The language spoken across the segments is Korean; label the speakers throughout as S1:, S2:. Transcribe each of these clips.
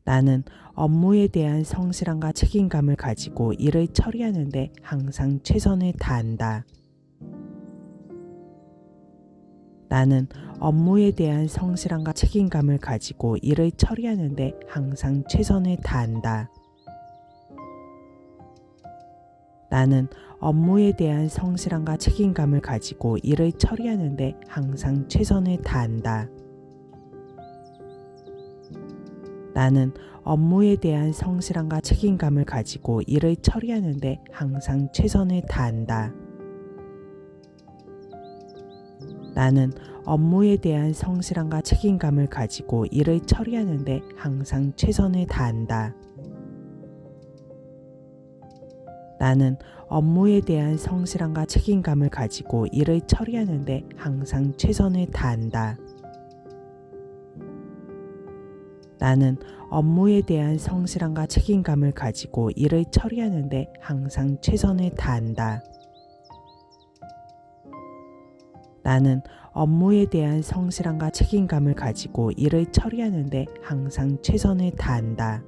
S1: 나는 업무에 대한 성실함과 책임감을 가지고 일을 처리하는 데 항상 최선을 다한다. 나는 업무에 대한 성실함과 책임감을 가지고 일을 처리하는 데 항상 최선을 다한다. 나는 업무에 대한 성실함과 책임감을 가지고 일을 처리하는 데 항상 최선을 다한다. 나는 업무에 대한 성실함과 책임감을 가지고 일을 처리하는 데 항상 최선을 다한다. 나는 업무에 대한 성실함과 책임감을 가지고 일을 처리하는 데 항상 최선을 다한다. 나는 업무에 대한 성실함과 책임감을 가지고 일을 처리하는 데 항상 최선을 다한다. 나는 업무에 대한 성실함과 책임감을 가지고 일을 처리하는 데 항상 최선을 다한다. 나는 업무에 대한 성실함과 책임감을 가지고 일을 처리하는 데 항상 최선을 다한다.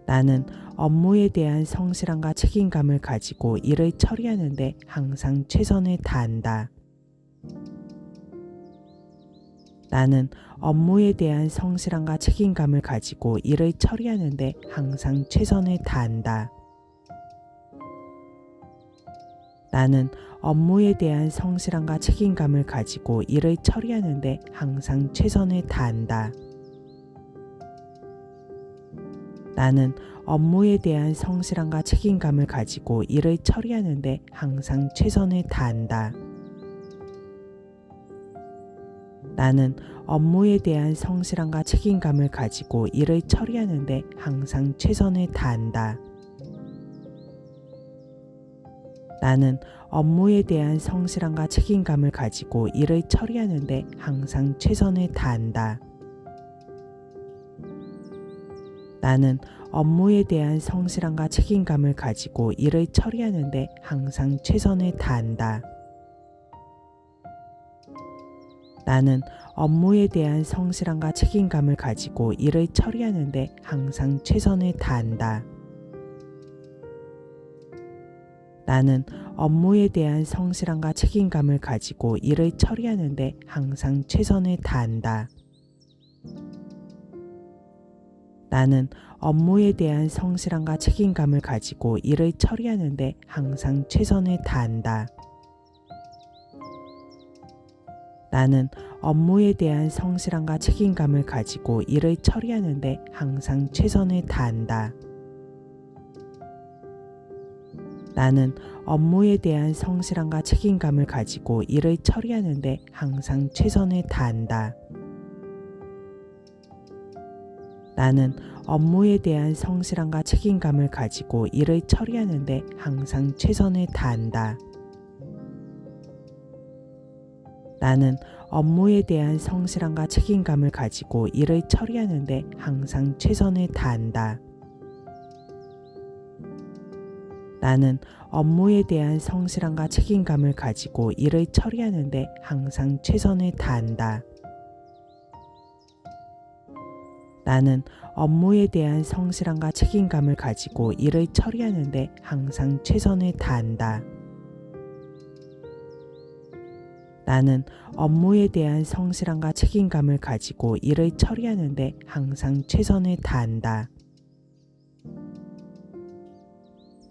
S1: 나는 업무에 대한 성실함과 책임감을 가지고 일을 처리하는 데 항상 최선을 다한다. 나는 업무에 대한 성실함과 책임감을 가지고 일을 처리하는 데 항상 최선을 다한다. 나는 업무에 대한 성실함과 책임감을 가지고 일을 처리하는 데 항상 최선을 다한다. 나는 업무에 대한 성실함과 책임감을 가지고 일을 처리하는 데 항상 최선을 다한다. 나는 업무에 대한 성실함과 책임감을 가지고 일을 처리하는 데 항상 최선을 다한다. 나는 업무에 대한 성실함과 책임감을 가지고 일을 처리하는 데 항상 최선을 다한다. 나는 업무에 대한 성실함과 책임감을 가지고 일을 처리하는 데 항상 최선을 다한다. 나는 업무에 대한 성실함과 책임감을 가지고 일을 처리하는 데 항상 최선을 다한다. 나는 업무에 대한 성실함과 책임감을 가지고 일을 처리하는 데 항상 최선을 다한다. 나는 업무에 대한 성실함과 책임감을 가지고 일을 처리하는 데 항상 최선을 다한다. 나는 업무에 대한 성실함과 책임감을 가지고 일을 처리하는 데 항상 최선을 다한다. 나는 업무에 대한 성실함과 책임감을 가지고 일을 처리하는 데 항상 최선을 다한다. 나는 업무에 대한 성실함과 책임감을 가지고 일을 처리하는 데 항상 최선을 다한다. 나는 업무에 대한 성실함과 책임감을 가지고 일을 처리하는 데 항상 최선을 다한다. 나는 업무에 대한 성실함과 책임감을 가지고 일을 처리하는 데 항상 최선을 다한다. 나는 업무에 대한 성실함과 책임감을 가지고 일을 처리하는 데 항상 최선을 다한다. 나는 업무에 대한 성실함과 책임감을 가지고 일을 처리하는 데 항상 최선을 다한다.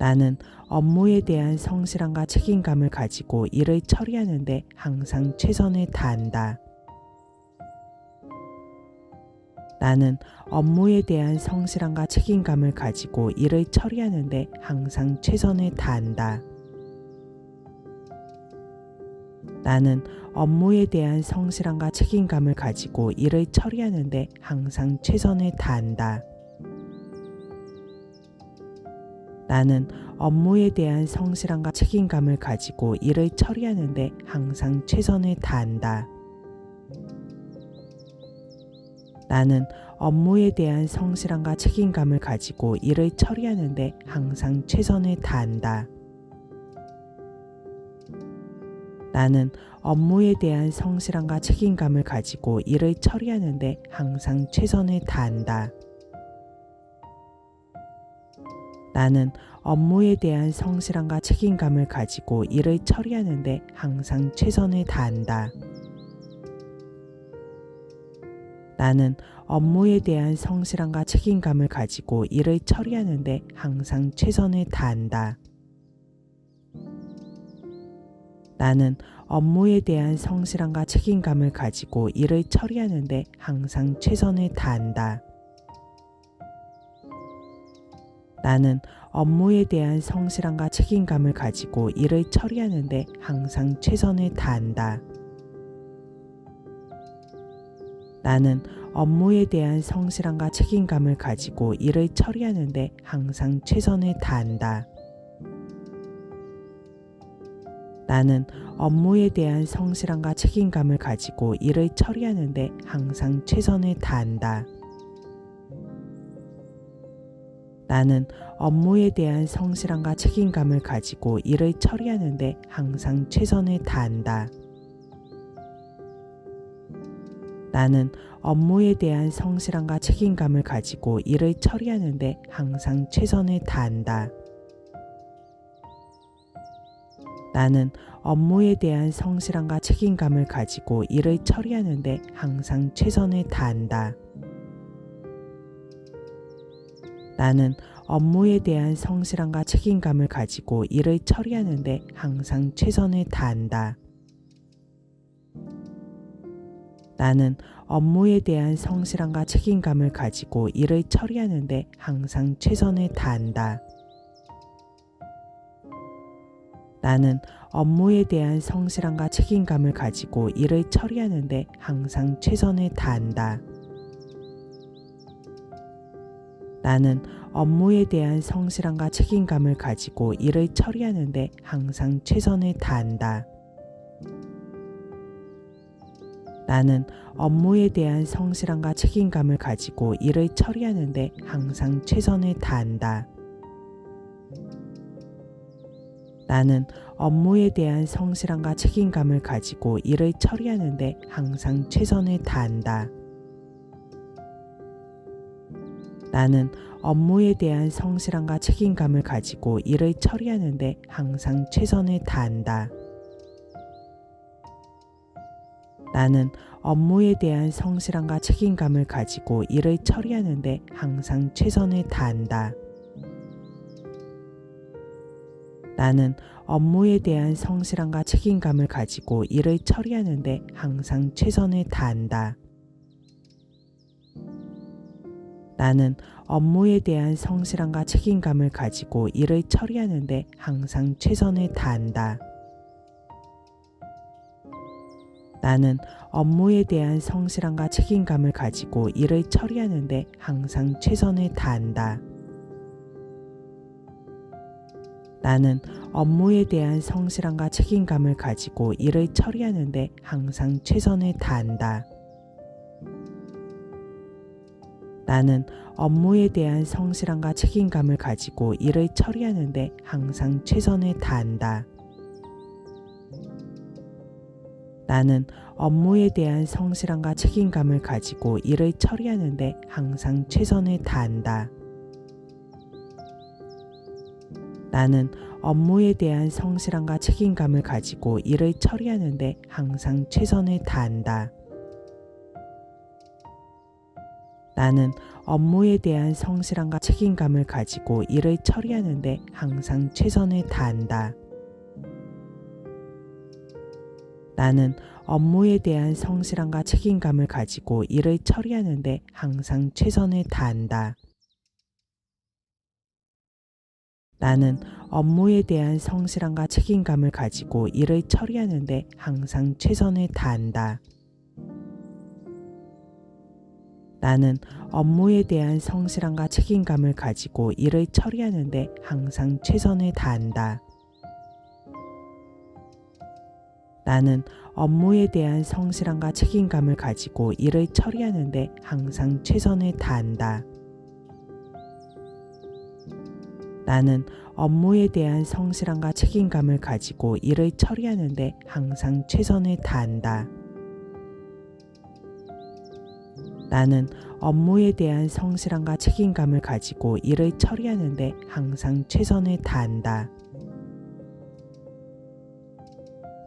S1: 나는 업무에 대한 성실함과 책임감을 가지고 일을 처리하는 데 항상 최선을 다한다. 나는 업무에 대한 성실함과 책임감을 가지고 일을 처리하는 데 항상 최선을 다한다. 나는 업무에 대한 성실함과 책임감을 가지고 일을 처리하는 데 항상 최선을 다한다. 나는 업무에 대한 성실함과 책임감을 가지고 일을 처리하는 데 항상 최선을 다한다. 나는 업무에 대한 성실함과 책임감을 가지고 일을 처리하는 데 항상 최선을 다한다. 나는 업무에 대한 성실함과 책임감을 가지고 일을 처리하는 데 항상 최선을 다한다. 나는 업무에 대한 성실함과 책임감을 가지고 일을 처리하는 데 항상 최선을 다한다. 나는 업무에 대한 성실함과 책임감을 가지고 일을 처리하는 데 항상 최선을 다한다. 나는 업무에 대한 성실함과 책임감을 가지고 일을 처리하는 데 항상 최선을 다한다. 나는 업무에 대한 성실함과 책임감을 가지고 일을 처리하는 데 항상 최선을 다한다. 나는 업무에 대한 성실함과 책임감을 가지고 일을 처리하는 데 항상 최선을 다한다. 나는 업무에 대한 성실함과 책임감을 가지고 일을 처리하는 데 항상 최선을 다한다. 나는 업무에 대한 성실함과 책임감을 가지고 일을 처리하는 데 항상 최선을 다한다. 나는 업무에 대한 성실함과 책임감을 가지고 일을 처리하는 데 항상 최선을 다한다. 나는 업무에 대한 성실함과 책임감을 가지고 일을 처리하는 데 항상 최선을 다한다. 나는 업무에 대한 성실함과 책임감을 가지고 일을 처리하는 데 항상 최선을 다한다. 나는 업무에 대한 성실함과 책임감을 가지고 일을 처리하는 데 항상 최선을 다한다. 나는 업무에 대한 성실함과 책임감을 가지고 일을 처리하는 데 항상 최선을 다한다. 나는 업무에 대한 성실함과 책임감을 가지고 일을 처리하는 데 항상 최선을 다한다. 나는 업무에 대한 성실함과 책임감을 가지고 일을 처리하는 데 항상 최선을 다한다. 나는 업무에 대한 성실함과 책임감을 가지고 일을 처리하는 데 항상 최선을 다한다. 나는 업무에 대한 성실함과 책임감을 가지고 일을 처리하는 데 항상 최선을 다한다. 나는 업무에 대한 성실함과 책임감을 가지고 일을 처리하는 데 항상 최선을 다한다. 나는 업무에 대한 성실함과 책임감을 가지고 일을 처리하는 데 항상 최선을 다한다. 나는 업무에 대한 성실함과 책임감을 가지고 일을 처리하는 데 항상 최선을 다한다. 나는 업무에 대한 성실함과 책임감을 가지고 일을 처리하는 데 항상 최선을 다한다. 나는 업무에 대한 성실함과 책임감을 가지고 일을 처리하는 데 항상 최선을 다한다. 나는 업무에 대한 성실함과 책임감을 가지고 일을 처리하는 데 항상 최선을 다한다. 나는 업무에 대한 성실함과 책임감을 가지고 일을 처리하는 데 항상 최선을 다한다. 나는 업무에 대한 성실함과 책임감을 가지고 일을 처리하는 데 항상 최선을 다한다. 나는 업무에 대한 성실함과 책임감을 가지고 일을 처리하는 데 항상 최선을 다한다. 나는 업무에 대한 성실함과 책임감을 가지고 일을 처리하는 데 항상 최선을 다한다. 나는 업무에 대한 성실함과 책임감을 가지고 일을 처리하는 데 항상 최선을 다한다. 나는 업무에 대한 성실함과 책임감을 가지고 일을 처리하는 데 항상 최선을 다한다. 나는 업무에 대한 성실함과 책임감을 가지고 일을 처리하는 데 항상 최선을 다한다. 나는 업무에 대한 성실함과 책임감을 가지고 일을 처리하는 데 항상 최선을 다한다. 나는 업무에 대한 성실함과 책임감을 가지고 일을 처리하는 데 항상 최선을 다한다.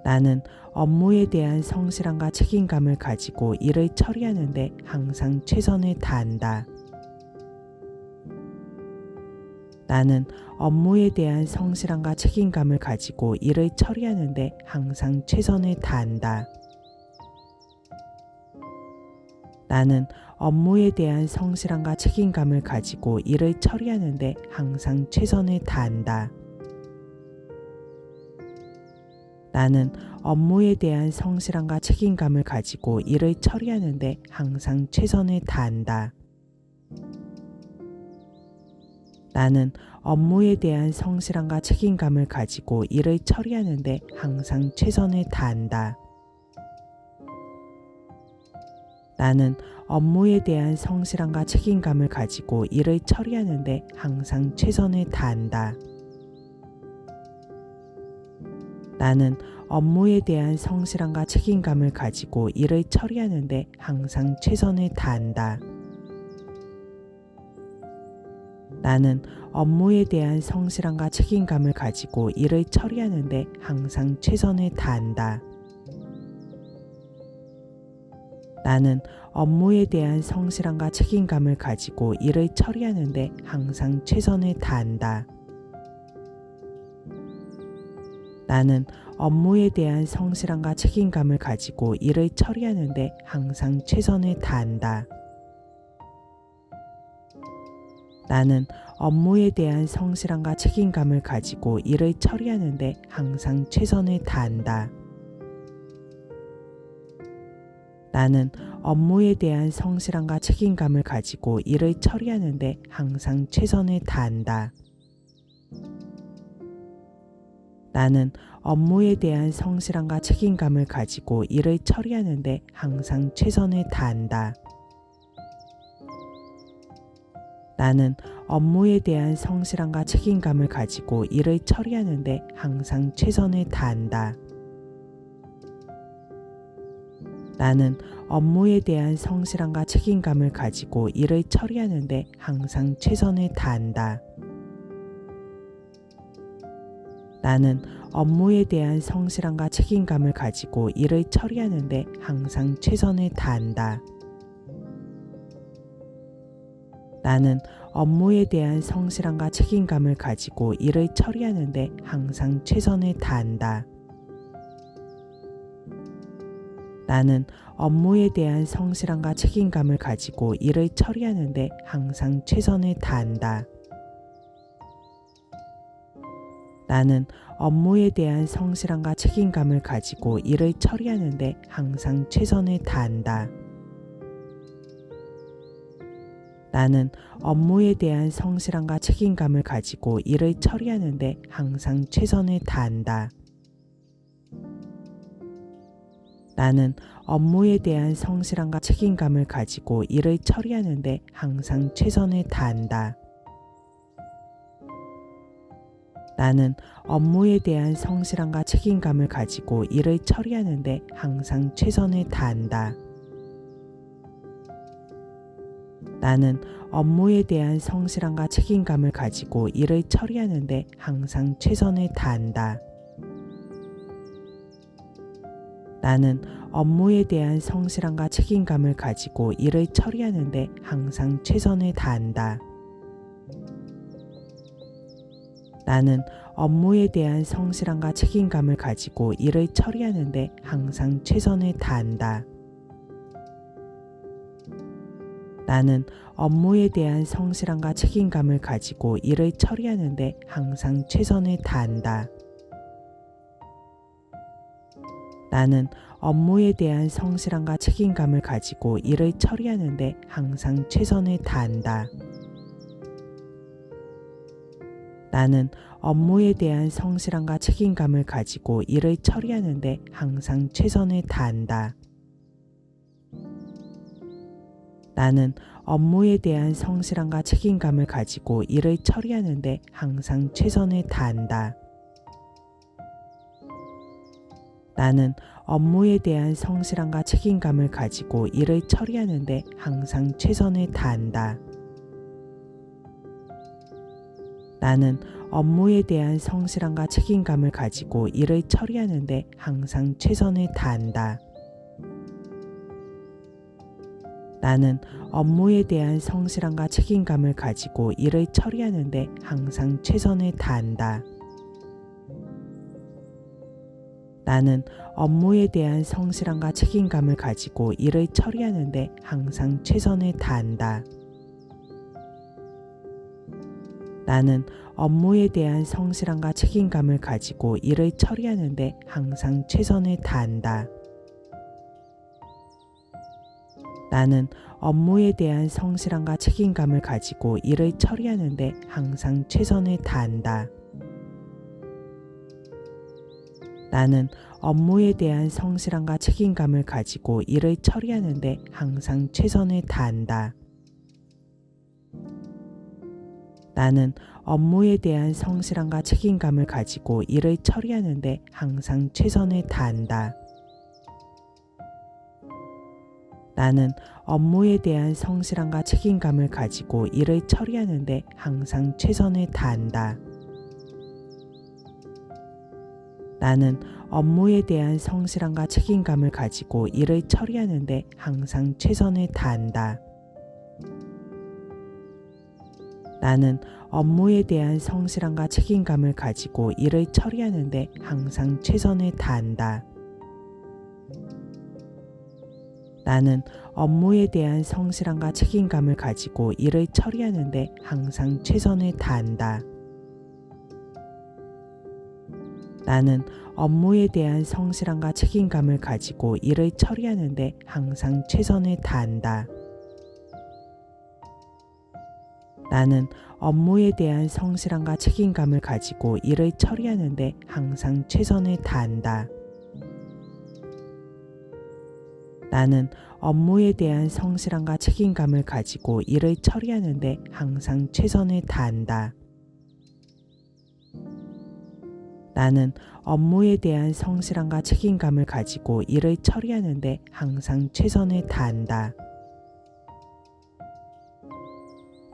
S1: 나는 업무에 대한 성실함과 책임감을 가지고 일을 처리하는 데 항상 최선을 다한다. 나는 업무에 대한 성실함과 책임감을 가지고 일을 처리하는 데 항상 최선을 다한다. 나는 업무에 대한 성실함과 책임감을 가지고 일을 처리하는 데 항상 최선을 다한다. 나는 업무에 대한 성실함과 책임감을 가지고 일을 처리하는 데 항상 최선을 다한다. 나는 업무에 대한 성실함과 책임감을 가지고 일을 처리하는 데 항상 최선을 다한다. 나는 업무에 대한 성실함과 책임감을 가지고 일을 처리하는 데 항상 최선을 다한다. 나는 업무에 대한 성실함과 책임감을 가지고 일을 처리하는 데 항상 최선을 다한다. 나는 업무에 대한 성실함과 책임감을 가지고 일을 처리하는 데 항상 최선을 다한다. 나는 업무에 대한 성실함과 책임감을 가지고 일을 처리하는 데 항상 최선을 다한다. 나는 업무에 대한 성실함과 책임감을 가지고 일을 처리하는 데 항상 최선을 다한다. 나는 업무에 대한 성실함과 책임감을 가지고 일을 처리하는 데 항상 최선을 다한다. 나는 업무에 대한 성실함과 책임감을 가지고 일을 처리하는 데 항상 최선을 다한다. 나는 업무에 대한 성실함과 책임감을 가지고 일을 처리하는 데 항상 최선을 다한다. 나는 업무에 대한 성실함과 책임감을 가지고 일을 처리하는 데 항상 최선을 다한다. 나는 업무에 대한 성실함과 책임감을 가지고 일을 처리하는 데 항상 최선을 다한다. 나는 업무에 대한 성실함과 책임감을 가지고 일을 처리하는 데 항상 최선을 다한다. 나는 업무에 대한 성실함과 책임감을 가지고 일을 처리하는 데 항상 최선을 다한다. 나는 업무에 대한 성실함과 책임감을 가지고 일을 처리하는 데 항상 최선을 다한다. 나는 업무에 대한 성실함과 책임감을 가지고 일을 처리하는 데 항상 최선을 다한다. 나는 업무에 대한 성실함과 책임감을 가지고 일을 처리하는 데 항상 최선을 다한다. 나는 업무에 대한 성실함과 책임감을 가지고 일을 처리하는 데 항상 최선을 다한다. 나는 업무에 대한 성실함과 책임감을 가지고 일을 처리하는 데 항상 최선을 다한다. 나는 업무에 대한 성실함과 책임감을 가지고 일을 처리하는 데 항상 최선을 다한다. 나는 업무에 대한 성실함과 책임감을 가지고 일을 처리하는 데 항상 최선을 다한다. 나는 업무에 대한 성실함과 책임감을 가지고 일을 처리하는 데 항상 최선을 다한다. 나는 업무에 대한 성실함과 책임감을 가지고 일을 처리하는 데 항상 최선을 다한다. 나는 업무에 대한 성실함과 책임감을 가지고 일을 처리하는 데 항상 최선을 다한다. 나는 업무에 대한 성실함과 책임감을 가지고 일을 처리하는 데 항상 최선을 다한다. 나는 업무에 대한 성실함과 책임감을 가지고 일을 처리하는 데 항상 최선을 다한다. 나는 업무에 대한 성실함과 책임감을 가지고 일을 처리하는 데 항상 최선을 다한다. 나는 업무에 대한 성실함과 책임감을 가지고 일을 처리하는 데 항상 최선을 다한다. 나는 업무에 대한 성실함과 책임감을 가지고 일을 처리하는 데 항상 최선을 다한다. 나는 업무에 대한 성실함과 책임감을 가지고 일을 처리하는 데 항상 최선을 다한다. 나는 업무에 대한 성실함과 책임감을 가지고 일을 처리하는 데 항상 최선을 다한다. 나는 업무에 대한 성실함과 책임감을 가지고 일을 처리하는 데 항상 최선을 다한다. 나는 업무에 대한 성실함과 책임감을 가지고 일을 처리하는 데 항상 최선을 다한다. 나는 업무에 대한 성실함과 책임감을 가지고 일을 처리하는 데 항상 최선을 다한다. 나는 업무에 대한 성실함과 책임감을 가지고 일을 처리하는 데 항상 최선을 다한다. 나는 업무에 대한 성실함과 책임감을 가지고 일을 처리하는 데 항상 최선을 다한다. 나는 업무에 대한 성실함과 책임감을 가지고 일을 처리하는 데 항상 최선을 다한다. 나는 업무에 대한 성실함과 책임감을 가지고 일을 처리하는 데 항상 최선을 다한다. 나는 업무에 대한 성실함과 책임감을 가지고 일을 처리하는 데 항상 최선을 다한다. 나는 업무에 대한 성실함과 책임감을 가지고 일을 처리하는 데 항상 최선을 다한다. 나는 업무에 대한 성실함과 책임감을 가지고 일을 처리하는 데 항상 최선을 다한다. 나는 업무에 대한 성실함과 책임감을 가지고 일을 처리하는 데 항상 최선을 다한다.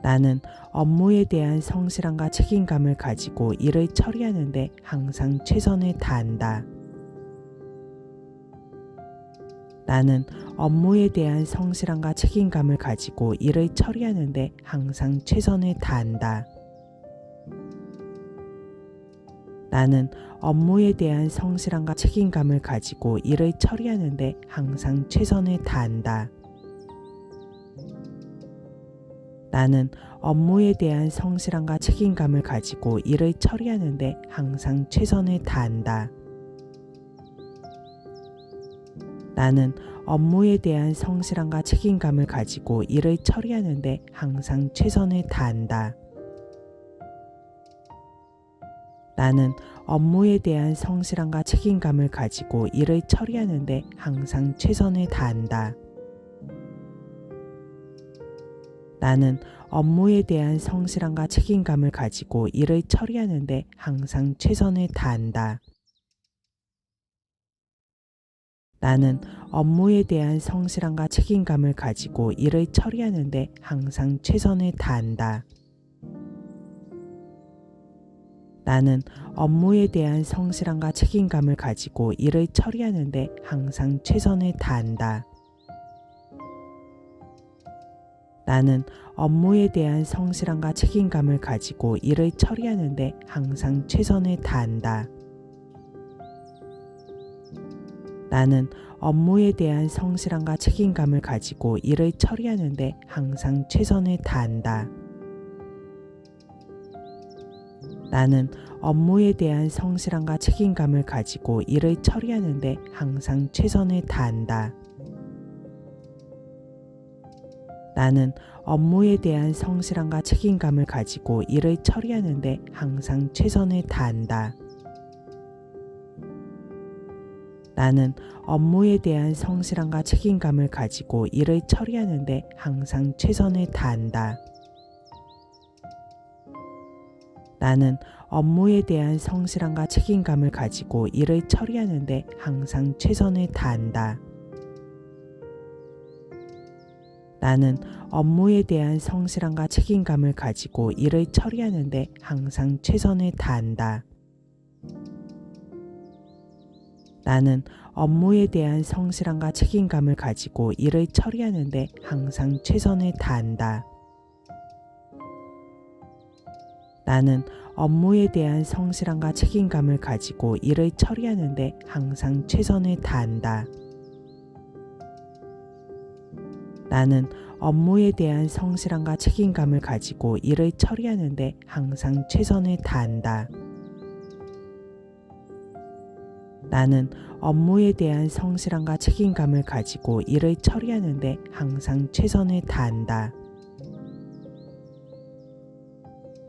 S1: 나는 업무에 대한 성실함과 책임감을 가지고 일을 처리하는 데 항상 최선을 다한다. 나는 업무에 대한 성실함과 책임감을 가지고 일을 처리하는 데 항상 최선을 다한다. 나는 업무에 대한 성실함과 책임감을 가지고 일을 처리하는 데 항상 최선을 다한다. 나는 업무에 대한 성실함과 책임감을 가지고 일을 처리하는 데 항상 최선을 다한다. 나는 업무에 대한 성실함과 책임감을 가지고 일을 처리하는 데 항상 최선을 다한다. 나는 업무에 대한 성실함과 책임감을 가지고 일을 처리하는 데 항상 최선을 다한다. 나는 업무에 대한 성실함과 책임감을 가지고 일을 처리하는 데 항상 최선을 다한다. 나는 업무에 대한 성실함과 책임감을 가지고 일을 처리하는 데 항상 최선을 다한다. 나는 업무에 대한 성실함과 책임감을 가지고 일을 처리하는 데 항상 최선을 다한다. 나는 업무에 대한 성실함과 책임감을 가지고 일을 처리하는 데 항상 최선을 다한다. 나는 업무에 대한 성실함과 책임감을 가지고 일을 처리하는 데 항상 최선을 다한다. 나는 업무에 대한 성실함과 책임감을 가지고 일을 처리하는 데 항상 최선을 다한다. 나는 업무에 대한 성실함과 책임감을 가지고 일을 처리하는 데 항상 최선을 다한다. 나는 업무에 대한 성실함과 책임감을 가지고 일을 처리하는 데 항상 최선을 다한다. 나는 업무에 대한 성실함과 책임감을 가지고 일을 처리하는 데 항상 최선을 다한다. 나는 업무에 대한 성실함과 책임감을 가지고 일을 처리하는 데 항상 최선을 다한다. 나는 업무에 대한 성실함과 책임감을 가지고 일을 처리하는 데 항상 최선을 다한다. 나는 업무에 대한 성실함과 책임감을 가지고 일을 처리하는 데 항상 최선을 다한다. 나는 업무에 대한 성실함과 책임감을 가지고 일을 처리하는 데 항상 최선을 다한다. 나는 업무에 대한 성실함과 책임감을 가지고 일을 처리하는 데 항상 최선을 다한다.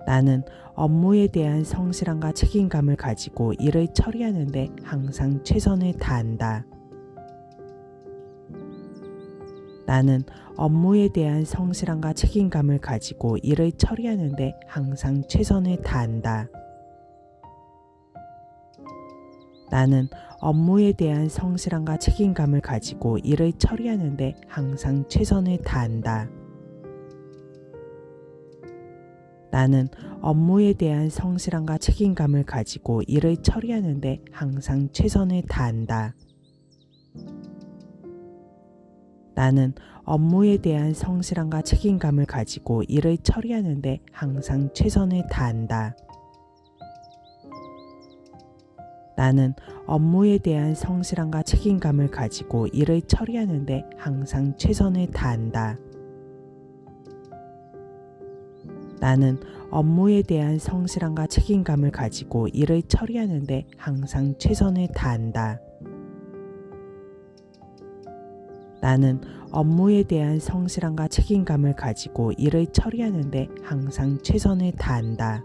S1: 나는 업무에 대한 성실함과 책임감을 가지고 일을 처리하는 데 항상 최선을 다한다. 나는 업무에 대한 성실함과 책임감을 가지고 일을 처리하는 데 항상 최선을 다한다. 나는 업무에 대한 성실함과 책임감을 가지고 일을 처리하는 데 항상 최선을 다한다. 나는 업무에 대한 성실함과 책임감을 가지고 일을 처리하는 데 항상 최선을 다한다. 나는 업무에 대한 성실함과 책임감을 가지고 일을 처리하는 데 항상 최선을 다한다. 나는 업무에 대한 성실함과 책임감을 가지고 일을 처리하는 데 항상 최선을 다한다. 나는 업무에 대한 성실함과 책임감을 가지고 일을 처리하는 데 항상 최선을 다한다. 나는 업무에 대한 성실함과 책임감을 가지고 일을 처리하는 데 항상 최선을 다한다.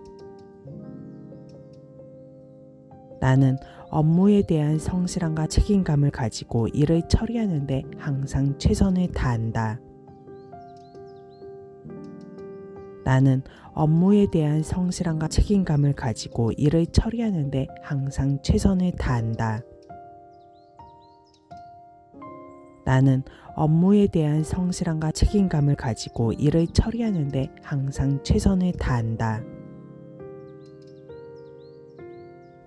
S1: 나는 업무에 대한 성실함과 책임감을 가지고 일을 처리하는 데 항상 최선을 다한다. 나는 업무에 대한 성실함과 책임감을 가지고 일을 처리하는 데 항상 최선을 다한다. 나는 업무에 대한 성실함과 책임감을 가지고 일을 처리하는 데 항상 최선을 다한다.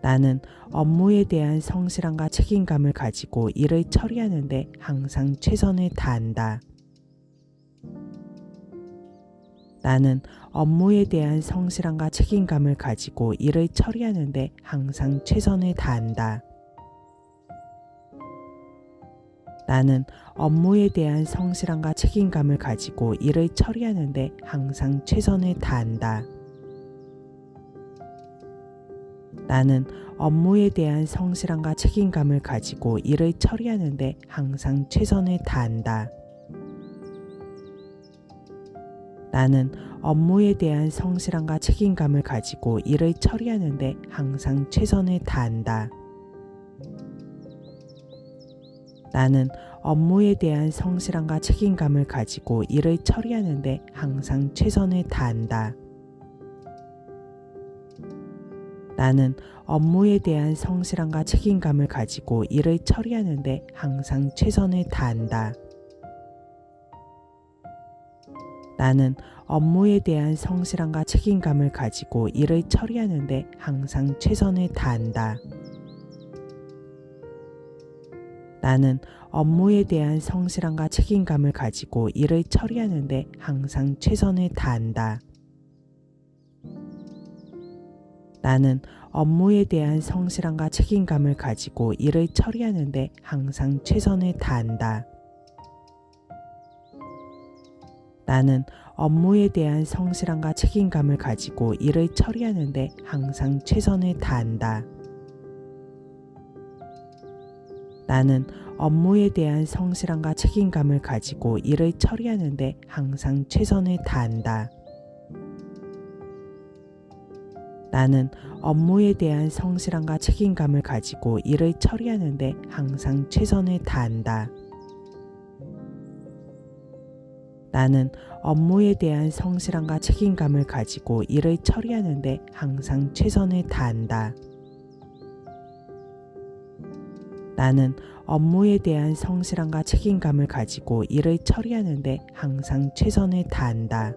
S1: 나는 업무에 대한 성실함과 책임감을 가지고 일을 처리하는 데 항상 최선을 다한다. 나는 업무에 대한 성실함과 책임감을 가지고 일을 처리하는 데 항상 최선을 다한다. 나는 업무에 대한 성실함과 책임감을 가지고 일을 처리하는 데 항상 최선을 다한다. 나는 업무에 대한 성실함과 책임감을 가지고 일을 처리하는 데 항상 최선을 다한다. 나는 업무에 대한 성실함과 책임감을 가지고 일을 처리하는 데 항상 최선을 다한다. 나는 업무에 대한 성실함과 책임감을 가지고 일을 처리하는 데 항상 최선을 다한다. 나는 업무에 대한 성실함과 책임감을 가지고 일을 처리하는 데 항상 최선을 다한다. 나는 업무에 대한 성실함과 책임감을 가지고 일을 처리하는 데 항상 최선을 다한다. 나는 업무에 대한 성실함과 책임감을 가지고 일을 처리하는 데 항상 최선을 다한다. 나는 업무에 대한 성실함과 책임감을 가지고 일을 처리하는 데 항상 최선을 다한다. 나는 업무에 대한 성실함과 책임감을 가지고 일을 처리하는 데 항상 최선을 다한다. 나는 업무에 대한 성실함과 책임감을 가지고 일을 처리하는 데 항상 최선을 다한다. 나는 업무에 대한 성실함과 책임감을 가지고 일을 처리하는 데 항상 최선을 다한다. 나는 업무에 대한 성실함과 책임감을 가지고 일을 처리하는 데 항상 최선을 다한다. 나는 업무에 대한 성실함과 책임감을 가지고 일을 처리하는 데 항상 최선을 다한다.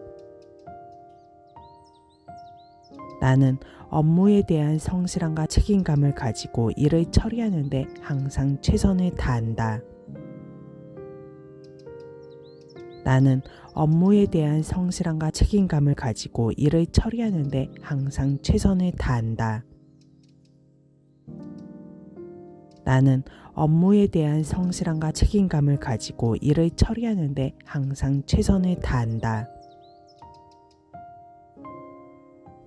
S1: 나는 업무에 대한 성실함과 책임감을 가지고 일을 처리하는 데 항상 최선을 다한다. 나는 업무에 대한 성실함과 책임감을 가지고 일을 처리하는 데 항상 최선을 다한다. 나는 업무에 대한 성실함과 책임감을 가지고 일을 처리하는 데 항상 최선을 다한다.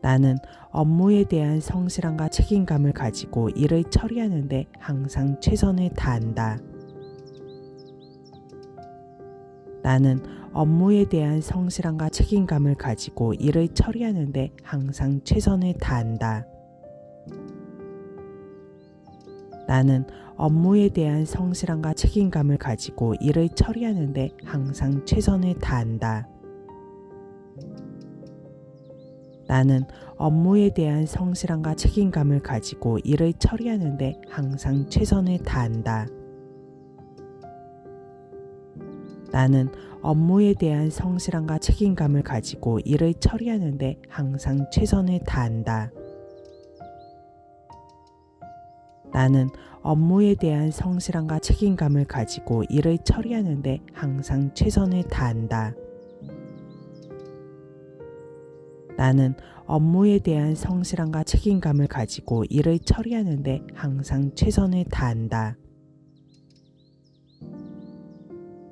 S1: 나는 업무에 대한 성실함과 책임감을 가지고 일을 처리하는 데 항상 최선을 다한다. 나는 업무에 대한 성실함과 책임감을 가지고 일을 처리하는 데 항상 최선을 다한다. 나는 업무에 대한 성실함과 책임감을 가지고 일을 처리하는 데 항상 최선을 다한다. 나는 업무에 대한 성실함과 책임감을 가지고 일을 처리하는 데 항상 최선을 다한다. 나는 업무에 대한 성실함과 책임감을 가지고 일을 처리하는 데 항상 최선을 다한다. 나는 업무에 대한 성실함과 책임감을 가지고 일을 처리하는 데 항상 최선을 다한다. 나는 업무에 대한 성실함과 책임감을 가지고 일을 처리하는 데 항상 최선을 다한다.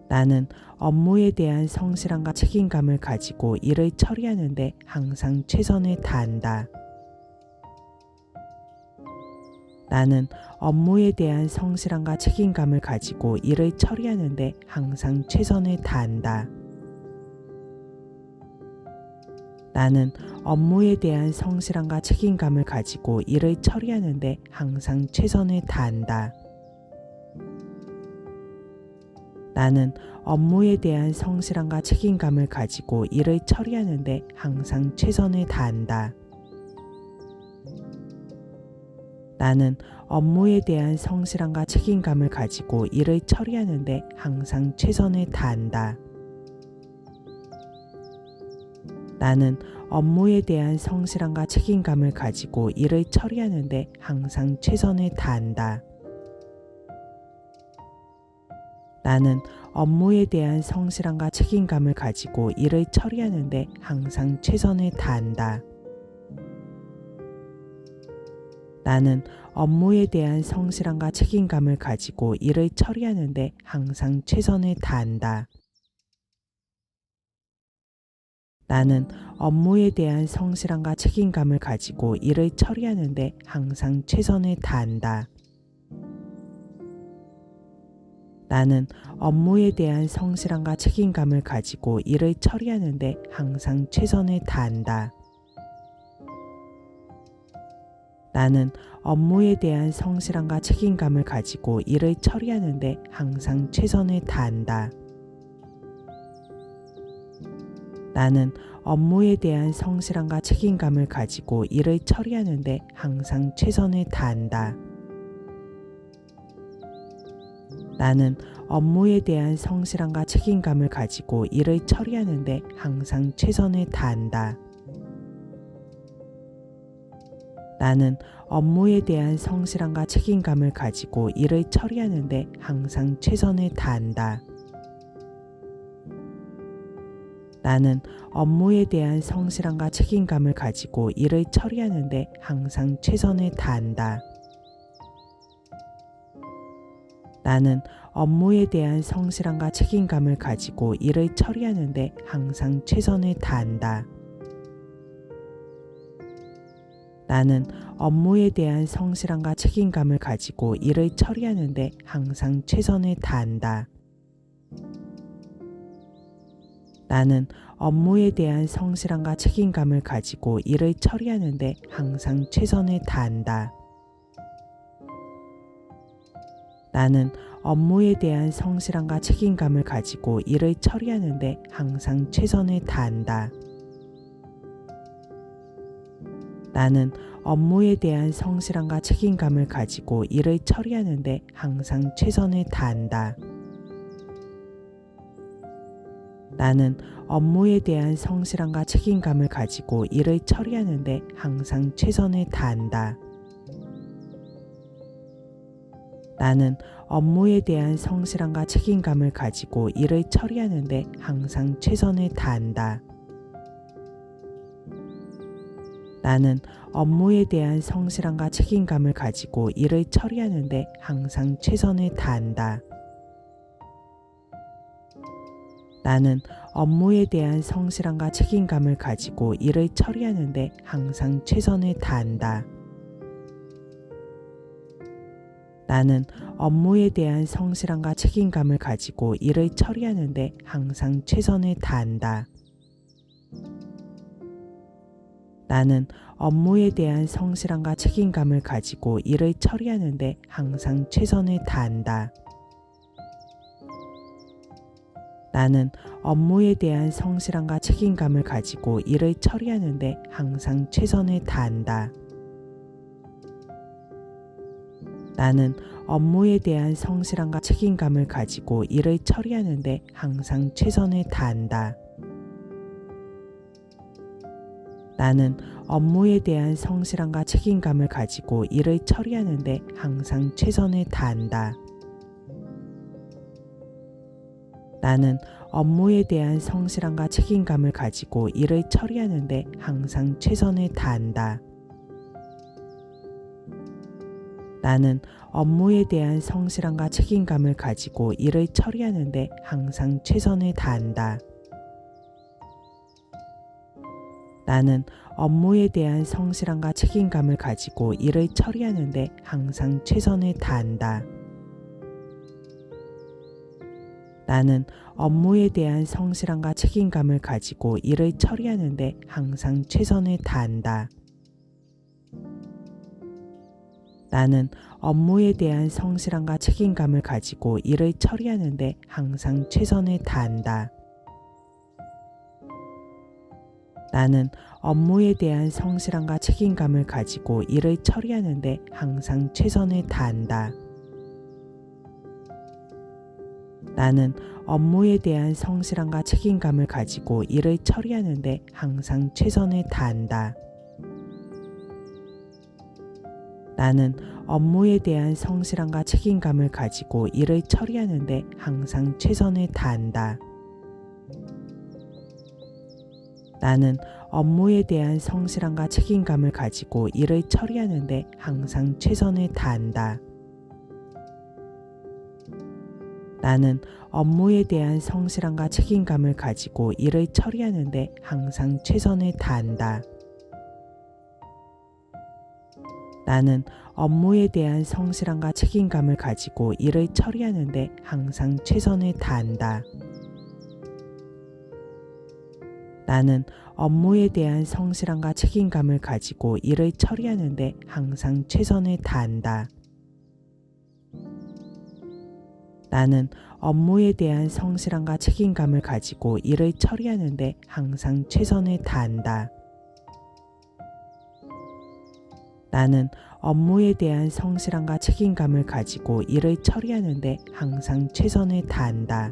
S1: 나는 업무에 대한 성실함과 책임감을 가지고 일을 처리하는 데 항상 최선을 다한다. 나는 업무에 대한 성실함과 책임감을 가지고 일을 처리하는 데 항상 최선을 다한다. 나는 업무에 대한 성실함과 책임감을 가지고 일을 처리하는 데 항상 최선을 다한다. 나는 업무에 대한 성실함과 책임감을 가지고 일을 처리하는 데 항상 최선을 다한다. 나는 업무에 대한 성실함과 책임감을 가지고 일을 처리하는 데 항상 최선을 다한다. 나는 업무에 대한 성실함과 책임감을 가지고 일을 처리하는 데 항상 최선을 다한다. 나는 업무에 대한 성실함과 책임감을 가지고 일을 처리하는 데 항상 최선을 다한다. 나는 업무에 대한 성실함과 책임감을 가지고 일을 처리하는 데 항상 최선을 다한다. 나는 업무에 대한 성실함과 책임감을 가지고 일을 처리하는 데 항상 최선을 다한다. 나는 업무에 대한 성실함과 책임감을 가지고 일을 처리하는 데 항상 최선을 다한다. 나는 업무에 대한 성실함과 책임감을 가지고 일을 처리하는 데 항상 최선을 다한다. 나는 업무에 대한 성실함과 책임감을 가지고 일을 처리하는 데 항상 최선을 다한다. 나는 업무에 대한 성실함과 책임감을 가지고 일을 처리하는 데 항상 최선을 다한다. 나는 업무에 대한 성실함과 책임감을 가지고 일을 처리하는 데 항상 최선을 다한다. 나는 업무에 대한 성실함과 책임감을 가지고 일을 처리하는 데 항상 최선을 다한다. 나는 업무에 대한 성실함과 책임감을 가지고 일을 처리하는 데 항상 최선을 다한다. 나는 업무에 대한 성실함과 책임감을 가지고 일을 처리하는 데 항상 최선을 다한다. 나는 업무에 대한 성실함과 책임감을 가지고 일을 처리하는 데 항상 최선을 다한다. 나는 업무에 대한 성실함과 책임감을 가지고 일을 처리하는 데 항상 최선을 다한다. 나는 업무에 대한 성실함과 책임감을 가지고 일을 처리하는 데 항상 최선을 다한다. 나는 업무에 대한 성실함과 책임감을 가지고 일을 처리하는 데 항상 최선을 다한다. 나는 업무에 대한 성실함과 책임감을 가지고 일을 처리하는 데 항상 최선을 다한다. 나는 업무에 대한 성실함과 책임감을 가지고 일을 처리하는 데 항상 최선을 다한다. 나는 업무에 대한 성실함과 책임감을 가지고 일을 처리하는 데 항상 최선을 다한다. 나는 업무에 대한 성실함과 책임감을 가지고 일을 처리하는 데 항상 최선을 다한다. 나는 업무에 대한 성실함과 책임감을 가지고 일을 처리하는 데 항상 최선을 다한다. 나는 업무에 대한 성실함과 책임감을 가지고 일을 처리하는 데 항상 최선을 다한다. 나는 업무에 대한 성실함과 책임감을 가지고 일을 처리하는 데 항상 최선을 다한다. 나는 업무에 대한 성실함과 책임감을 가지고 일을 처리하는 데 항상 최선을 다한다. 나는 업무에 대한 성실함과 책임감을 가지고 일을 처리하는 데 항상 최선을 다한다. 나는 업무에 대한 성실함과 책임감을 가지고 일을 처리하는 데 항상 최선을 다한다. 나는 업무에 대한 성실함과 책임감을 가지고 일을 처리하는 데 항상 최선을 다한다. 나는 업무에 대한 성실함과 책임감을 가지고 일을 처리하는 데 항상 최선을 다한다. 나는 업무에 대한 성실함과 책임감을 가지고 일을 처리하는 데 항상 최선을 다한다. 나는 업무에 대한 성실함과 책임감을 가지고 일을 처리하는 데 항상 최선을 다한다. 나는 업무에 대한 성실함과 책임감을 가지고 일을 처리하는 데 항상 최선을 다한다. 나는 업무에 대한 성실함과 책임감을 가지고 일을 처리하는 데 항상 최선을 다한다. 나는 업무에 대한 성실함과 책임감을 가지고 일을 처리하는 데 항상 최선을 다한다. 나는 업무에 대한 성실함과 책임감을 가지고 일을 처리하는 데 항상 최선을 다한다. 나는 업무에 대한 성실함과 책임감을 가지고 일을 처리하는 데 항상 최선을 다한다. 나는 업무에 대한 성실함과 책임감을 가지고 일을 처리하는 데 항상 최선을 다한다. 나는 업무에 대한 성실함과 책임감을 가지고 일을 처리하는 데 항상 최선을 다한다. 나는 업무에 대한 성실함과 책임감을 가지고 일을 처리하는 데 항상 최선을 다한다.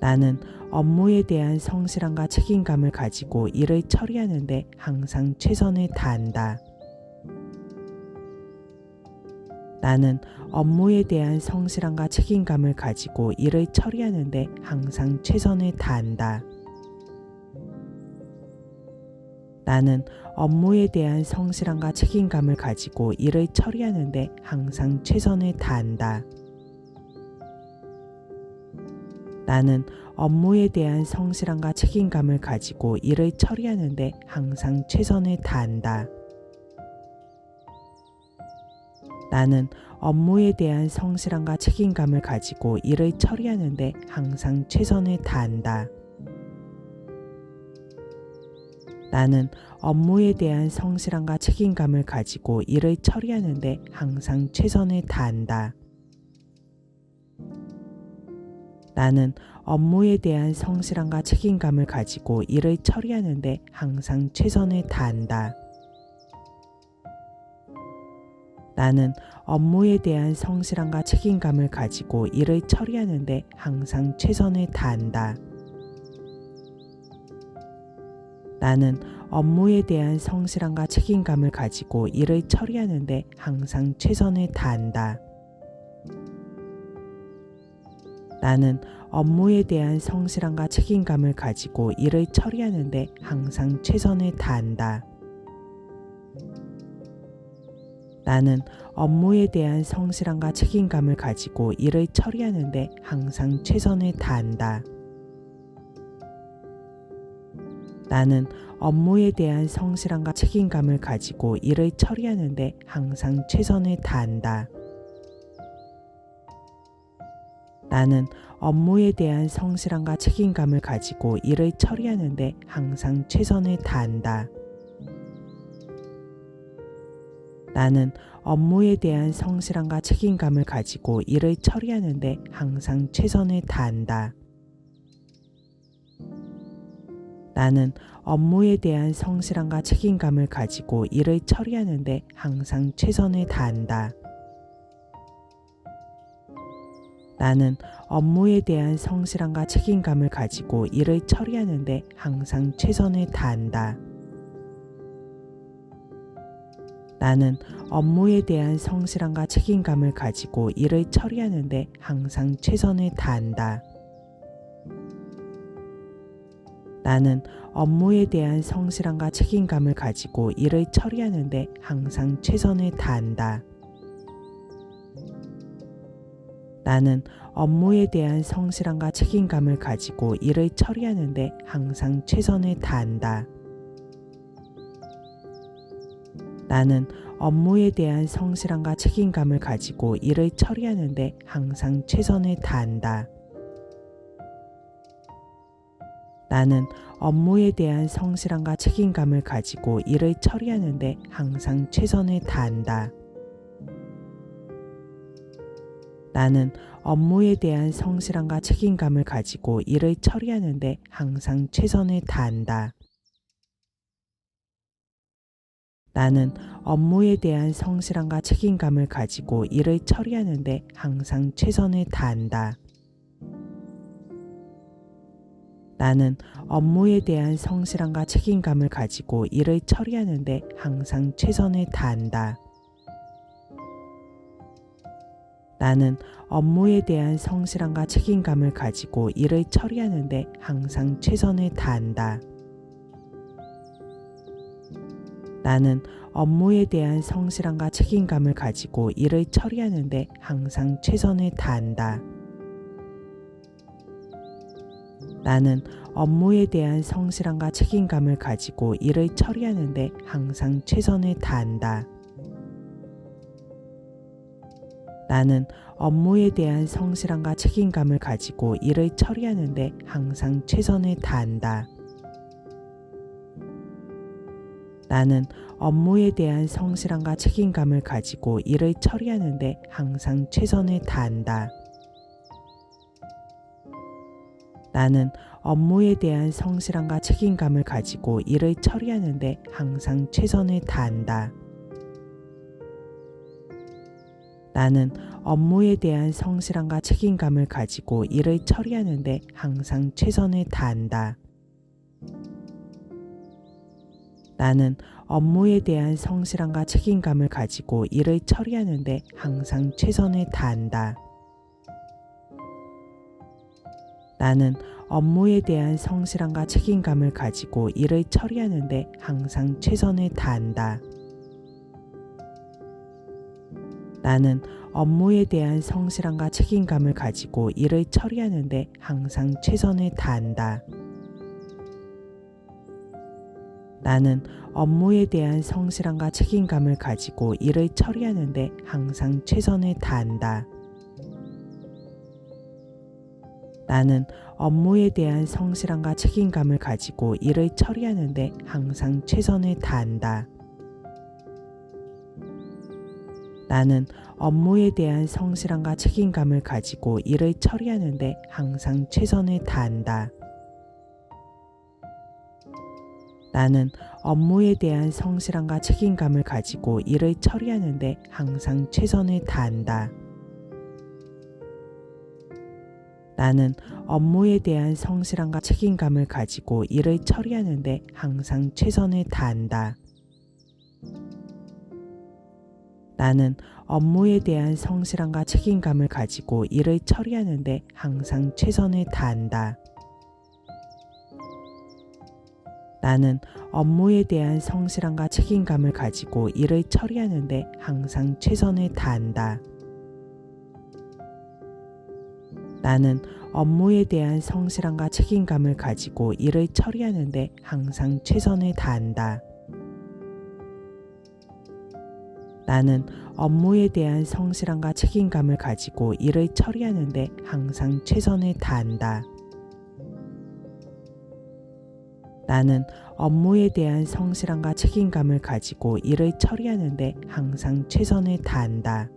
S1: 나는 업무에 대한 성실함과 책임감을 가지고 일을 처리하는 데 항상 최선을 다한다. 나는 업무에 대한 성실함과 책임감을 가지고 일을 처리하는 데 항상 최선을 다한다. 나는 업무에 대한 성실함과 책임감을 가지고 일을 처리하는 데 항상 최선을 다한다. 나는 업무에 대한 성실함과 책임감을 가지고 일을 처리하는 데 항상 최선을 다한다. 나는 업무에 대한 성실함과 책임감을 가지고 일을 처리하는 데 항상 최선을 다한다. 나는 업무에 대한 성실함과 책임감을 가지고 일을 처리하는 데 항상 최선을 다한다. 나는 업무에 대한 성실함과 책임감을 가지고 일을 처리하는 데 항상 최선을 다한다. 나는 업무에 대한 성실함과 책임감을 가지고 일을 처리하는 데 항상 최선을 다한다. 나는 업무에 대한 성실함과 책임감을 가지고 일을 처리하는 데 항상 최선을 다한다. 나는 업무에 대한 성실함과 책임감을 가지고 일을 처리하는 데 항상 최선을 다한다. 나는 업무에 대한 성실함과 책임감을 가지고 일을 처리하는 데 항상 최선을 다한다. 나는 업무에 대한 성실함과 책임감을 가지고 일을 처리하는 데 항상 최선을 다한다. 나는 업무에 대한 성실함과 책임감을 가지고 일을 처리하는 데 항상 최선을 다한다. 나는 업무에 대한 성실함과 책임감을 가지고 일을 처리하는 데 항상 최선을 다한다. 나는 업무에 대한 성실함과 책임감을 가지고 일을 처리하는 데 항상 최선을 다한다. 나는 업무에 대한 성실함과 책임감을 가지고 일을 처리하는 데 항상 최선을 다한다. 나는 업무에 대한 성실함과 책임감을 가지고 일을 처리하는 데 항상 최선을 다한다. 나는 업무에 대한 성실함과 책임감을 가지고 일을 처리하는 데 항상 최선을 다한다. 나는 업무에 대한 성실함과 책임감을 가지고 일을 처리하는 데 항상 최선을 다한다. 나는 업무에 대한 성실함과 책임감을 가지고 일을 처리하는 데 항상 최선을 다한다. 나는 업무에 대한 성실함과 책임감을 가지고 일을 처리하는 데 항상 최선을 다한다. 나는 업무에 대한 성실함과 책임감을 가지고 일을 처리하는 데 항상 최선을 다한다. 나는 업무에 대한 성실함과 책임감을 가지고 일을 처리하는 데 항상 최선을 다한다. 나는 업무에 대한 성실함과 책임감을 가지고 일을 처리하는 데 항상 최선을 다한다. 나는 업무에 대한 성실함과 책임감을 가지고 일을 처리하는 데 항상 최선을 다한다. 나는 업무에 대한 성실함과 책임감을 가지고 일을 처리하는 데 항상 최선을 다한다. 나는 업무에 대한 성실함과 책임감을 가지고 일을 처리하는 데 항상 최선을 다한다. 나는 업무에 대한 성실함과 책임감을 가지고 일을 처리하는 데 항상 최선을 다한다. 나는 업무에 대한 성실함과 책임감을 가지고 일을 처리하는 데 항상 최선을 다한다. 나는 업무에 대한 성실함과 책임감을 가지고 일을 처리하는 데 항상 최선을 다한다. 나는 업무에 대한 성실함과 책임감을 가지고 일을 처리하는 데 항상 최선을 다한다. 나는 업무에 대한 성실함과 책임감을 가지고 일을 처리하는 데 항상 최선을 다한다. 나는 업무에 대한 성실함과 책임감을 가지고 일을 처리하는 데 항상 최선을 다한다. 나는 업무에 대한 성실함과 책임감을 가지고 일을 처리하는 데 항상 최선을 다한다. 나는 업무에 대한 성실함과 책임감을 가지고 일을 처리하는 데 항상 최선을 다한다. 나는 업무에 대한 성실함과 책임감을 가지고 일을 처리하는 데 항상 최선을 다한다. 나는 업무에 대한 성실함과 책임감을 가지고 일을 처리하는 데 항상 최선을 다한다. 나는 업무에 대한 성실함과 책임감을 가지고 일을 처리하는 데 항상 최선을 다한다. 나는 업무에 대한 성실함과 책임감을 가지고 일을 처리하는 데 항상 최선을 다한다. 나는 업무에 대한 성실함과 책임감을 가지고 일을 처리하는 데 항상 최선을 다한다. 나는 업무에 대한 성실함과 책임감을 가지고 일을 처리하는 데 항상 최선을 다한다. 나는 업무에 대한 성실함과 책임감을 가지고 일을 처리하는 데 항상 최선을 다한다. 나는 업무에 대한 성실함과 책임감을 가지고 일을 처리하는 데 항상 최선을 다한다. 나는 업무에 대한 성실함과 책임감을 가지고 일을 처리하는 데 항상 최선을 다한다.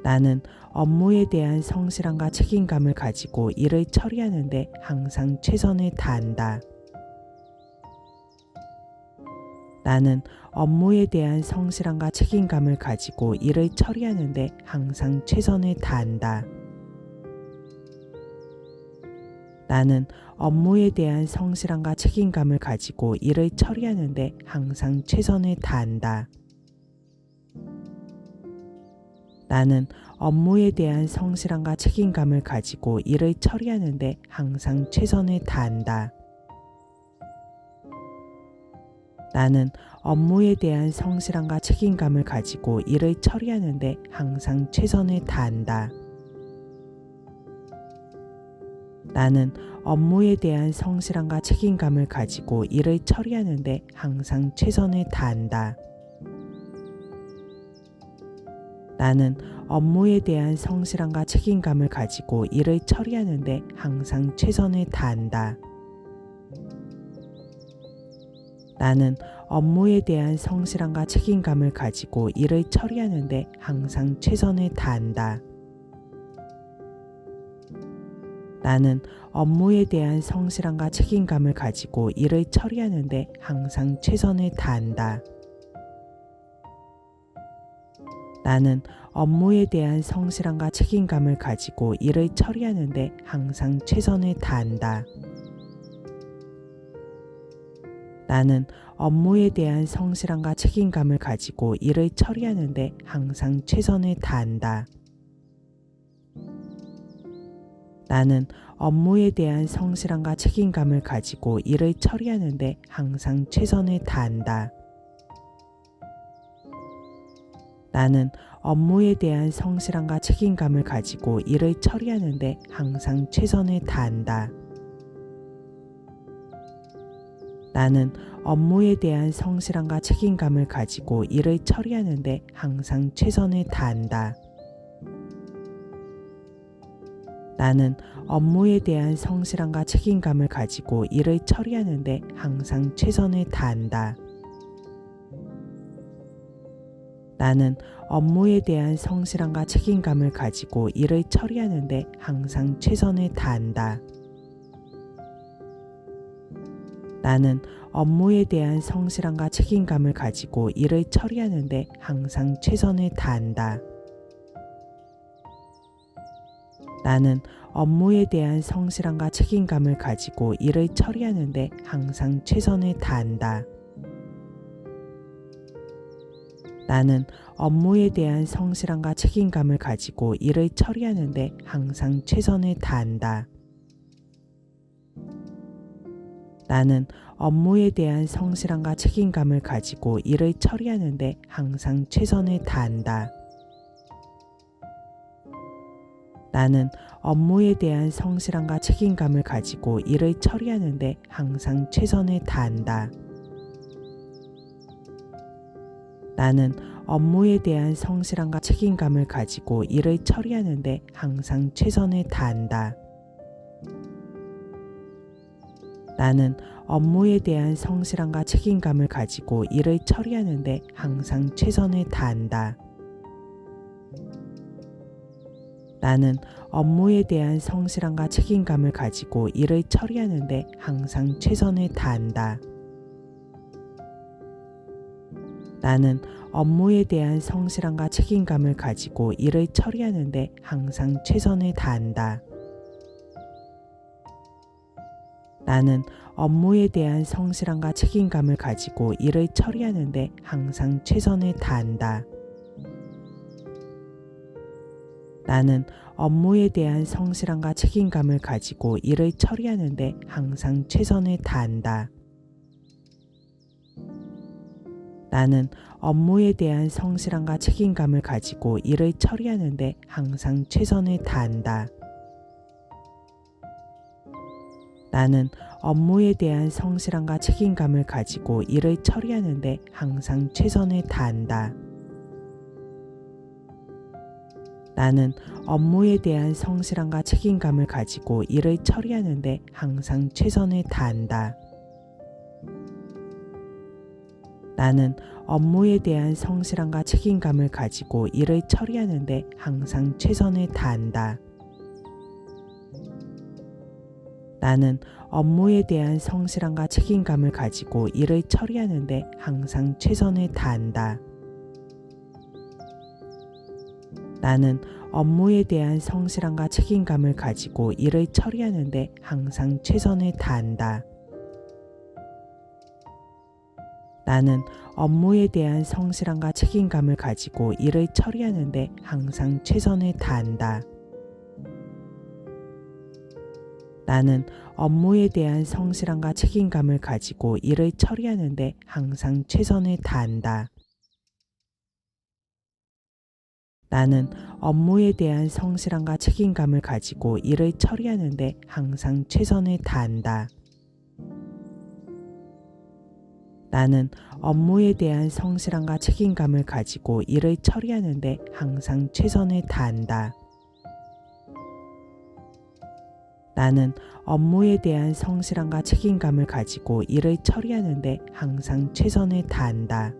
S1: 나는 업무에 대한 성실함과 책임감을 가지고 일을 처리하는 데 항상 최선을 다한다. 나는 업무에 대한 성실함과 책임감을 가지고 일을 처리하는 데 항상 최선을 다한다. 나는 업무에 대한 성실함과 책임감을 가지고 일을 처리하는 데 항상 최선을 다한다. 나는 업무에 대한 성실함과 책임감을 가지고 일을 처리하는 데 항상 최선을 다한다. 나는 업무에 대한 성실함과 책임감을 가지고 일을 처리하는 데 항상 최선을 다한다. 나는 업무에 대한 성실함과 책임감을 가지고 일을 처리하는 데 항상 최선을 다한다. 나는 업무에 대한 성실함과 책임감을 가지고 일을 처리하는 데 항상 최선을 다한다. 나는 업무에 대한 성실함과 책임감을 가지고 일을 처리하는 데 항상 최선을 다한다. 나는 업무에 대한 성실함과 책임감을 가지고 일을 처리하는 데 항상 최선을 다한다. 나는 업무에 대한 성실함과 책임감을 가지고 일을 처리하는 데 항상 최선을 다한다. 나는 업무에 대한 성실함과 책임감을 가지고 일을 처리하는 데 항상 최선을 다한다. 나는 업무에 대한 성실함과 책임감을 가지고 일을 처리하는 데 항상 최선을 다한다. 나는 업무에 대한 성실함과 책임감을 가지고 일을 처리하는 데 항상 최선을 다한다. 나는 업무에 대한 성실함과 책임감을 가지고 일을 처리하는 데 항상 최선을 다한다. 나는 업무에 대한 성실함과 책임감을 가지고 일을 처리하는 데 항상 최선을 다한다. 나는 업무에 대한 성실함과 책임감을 가지고 일을 처리하는 데 항상 최선을 다한다. 나는 업무에 대한 성실함과 책임감을 가지고 일을 처리하는 데 항상 최선을 다한다. 나는 업무에 대한 성실함과 책임감을 가지고 일을 처리하는 데 항상 최선을 다한다. 나는 업무에 대한 성실함과 책임감을 가지고 일을 처리하는 데 항상 최선을 다한다. 나는 업무에 대한 성실함과 책임감을 가지고 일을 처리하는 데 항상 최선을 다한다. 나는 업무에 대한 성실함과 책임감을 가지고 일을 처리하는 데 항상 최선을 다한다. 나는 업무에 대한 성실함과 책임감을 가지고 일을 처리하는 데 항상 최선을 다한다. 나는 업무에 대한 성실함과 책임감을 가지고 일을 처리하는 데 항상 최선을 다한다. 나는 업무에 대한 성실함과 책임감을 가지고 일을 처리하는 데 항상 최선을 다한다. 나는 업무에 대한 성실함과 책임감을 가지고 일을 처리하는 데 항상 최선을 다한다. 나는 업무에 대한 성실함과 책임감을 가지고 일을 처리하는 데 항상 최선을 다한다. 나는 업무에 대한 성실함과 책임감을 가지고 일을 처리하는 데 항상 최선을 다한다. 나는 업무에 대한 성실함과 책임감을 가지고 일을 처리하는 데 항상 최선을 다한다. 나는 업무에 대한 성실함과 책임감을 가지고 일을 처리하는 데 항상 최선을 다한다. 나는 업무에 대한 성실함과 책임감을 가지고 일을 처리하는 데 항상 최선을 다한다. 나는 업무에 대한 성실함과 책임감을 가지고 일을 처리하는 데 항상 최선을 다한다. 나는 업무에 대한 성실함과 책임감을 가지고 일을 처리하는 데 항상 최선을 다한다. 나는 업무에 대한 성실함과 책임감을 가지고 일을 처리하는 데 항상 최선을 다한다. 나는 업무에 대한 성실함과 책임감을 가지고 일을 처리하는 데 항상 최선을 다한다. 나는 업무에 대한 성실함과 책임감을 가지고 일을 처리하는 데 항상 최선을 다한다. 나는 업무에 대한 성실함과 책임감을 가지고 일을 처리하는 데 항상 최선을 다한다. 나는 업무에 대한 성실함과 책임감을 가지고 일을 처리하는 데 항상 최선을 다한다. 나는 업무에 대한 성실함과 책임감을 가지고 일을 처리하는 데 항상 최선을 다한다.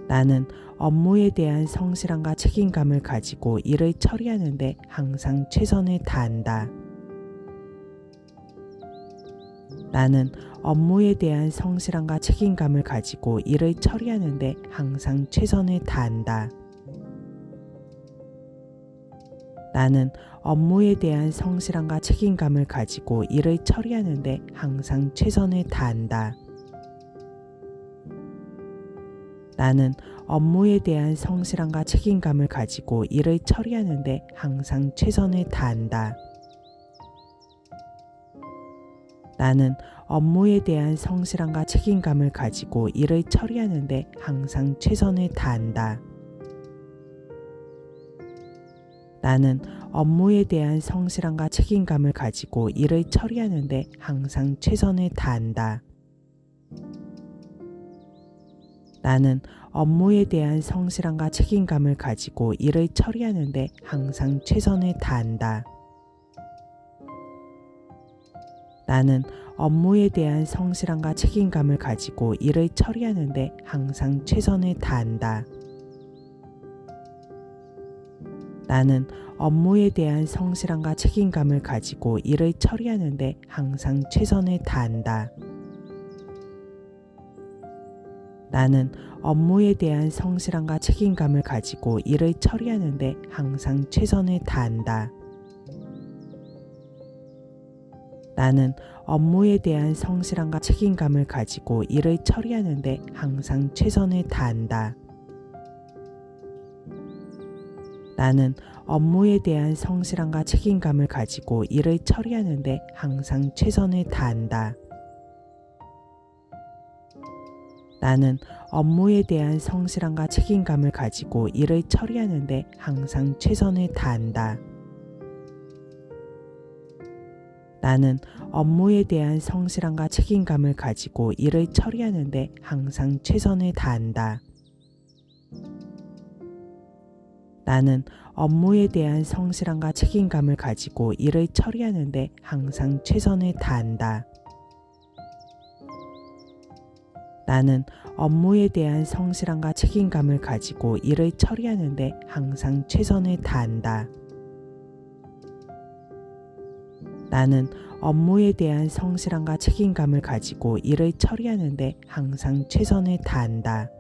S1: 나는 업무에 대한 성실함과 책임감을 가지고 일을 처리하는 데 항상 최선을 다한다. 나는 업무에 대한 성실함과 책임감을 가지고 일을 처리하는 데 항상 최선을 다한다. 나는 업무에 대한 성실함과 책임감을 가지고 일을 처리하는 데 항상 최선을 다한다. 나는 업무에 대한 성실함과 책임감을 가지고 일을 처리하는 데 항상 최선을 다한다. 나는 업무에 대한 성실함과 책임감을 가지고 일을 처리하는 데 항상 최선을 다한다. 나는 업무에 대한 성실함과 책임감을 가지고 일을 처리하는 데 항상 최선을 다한다. 나는 업무에 대한 성실함과 책임감을 가지고 일을 처리하는 데 항상 최선을 다한다. 나는 업무에 대한 성실함과 책임감을 가지고 일을 처리하는 데 항상 최선을 다한다. 나는 업무에 대한 성실함과 책임감을 가지고 일을 처리하는 데 항상 최선을 다한다. 나는 업무에 대한 성실함과 책임감을 가지고 일을 처리하는 데 항상 최선을 다한다. 나는 업무에 대한 성실함과 책임감을 가지고 일을 처리하는 데 항상 최선을 다한다. 나는 업무에 대한 성실함과 책임감을 가지고 일을 처리하는 데 항상 최선을 다한다. 나는 업무에 대한 성실함과 책임감을 가지고 일을 처리하는데 항상 최선을 다한다. 나는 업무에 대한 성실함과 책임감을 가지고 일을 처리하는데 항상 최선을 다한다. 나는 업무에 대한 성실함과 책임감을 가지고 일을 처리하는데 항상 최선을 다한다. 나는 업무에 대한 성실함과 책임감을 가지고 일을 처리하는데 항상 최선을 다한다. 나는 업무에 대한 성실함과 책임감을 가지고 일을 처리하는데 항상 최선을 다한다.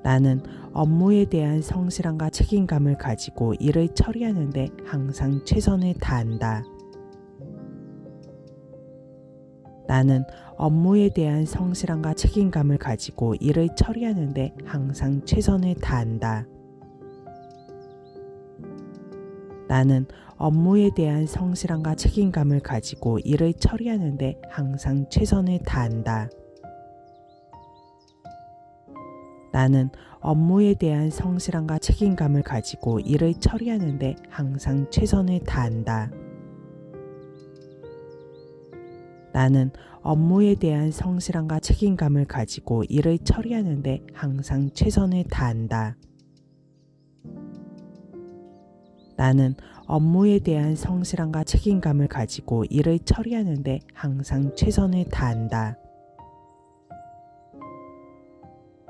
S1: 나는 업무에 대한 성실함과 책임감을 가지고 일을 처리하는데 항상 최선을 다한다. 나는 업무에 대한 성실함과 책임감을 가지고 일을 처리하는데 항상 최선을 다한다. 나는 업무에 대한 성실함과 책임감을 가지고 일을 처리하는데 항상 최선을 다한다. 나는 업무에 대한 성실함과 책임감을 가지고 일을 처리하는데 항상 최선을 다한다. 나는 업무에 대한 성실함과 책임감을 가지고 일을 처리하는데 항상 최선을 다한다. 나는 업무에 대한 성실함과 책임감을 가지고 일을 처리하는데 항상 최선을 다한다.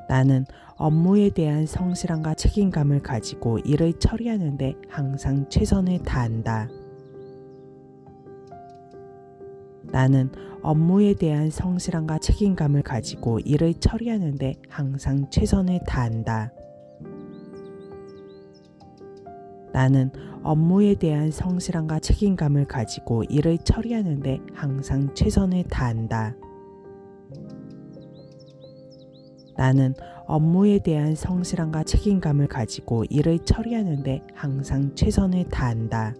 S1: 나는 업무에 대한 성실함과 책임감을 가지고 일을 처리하는데 항상 최선을 다한다. 나는 업무에 대한 성실함과 책임감을 가지고 일을 처리하는데 항상 최선을 다한다. 나는 업무에 대한 성실함과 책임감을 가지고 일을 처리하는데 항상 최선을 다한다. 나는 업무에 대한 성실함과 책임감을 가지고 일을 처리하는데 항상 최선을 다한다.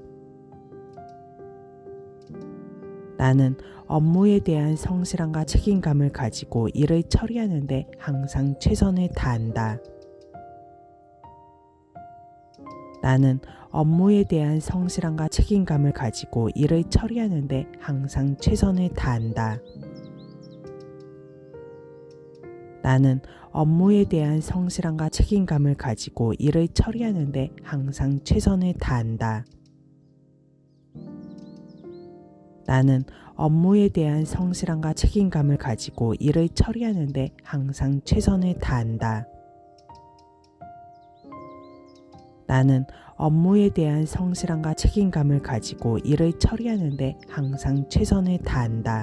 S1: 나는 업무에 대한 성실함과 책임감을 가지고 일을 처리하는데 항상 최선을 다한다. 나는 업무에 대한 성실함과 책임감을 가지고 일을 처리하는데 항상 최선을 다한다. 나는 업무에 대한 성실함과 책임감을 가지고 일을 처리하는데 항상 최선을 다한다. 나는 업무에 대한 성실함과 책임감을 가지고 일을 처리하는데 항상 최선을 다한다. 나는 업무에 대한 성실함과 책임감을 가지고 일을 처리하는데 항상 최선을 다한다.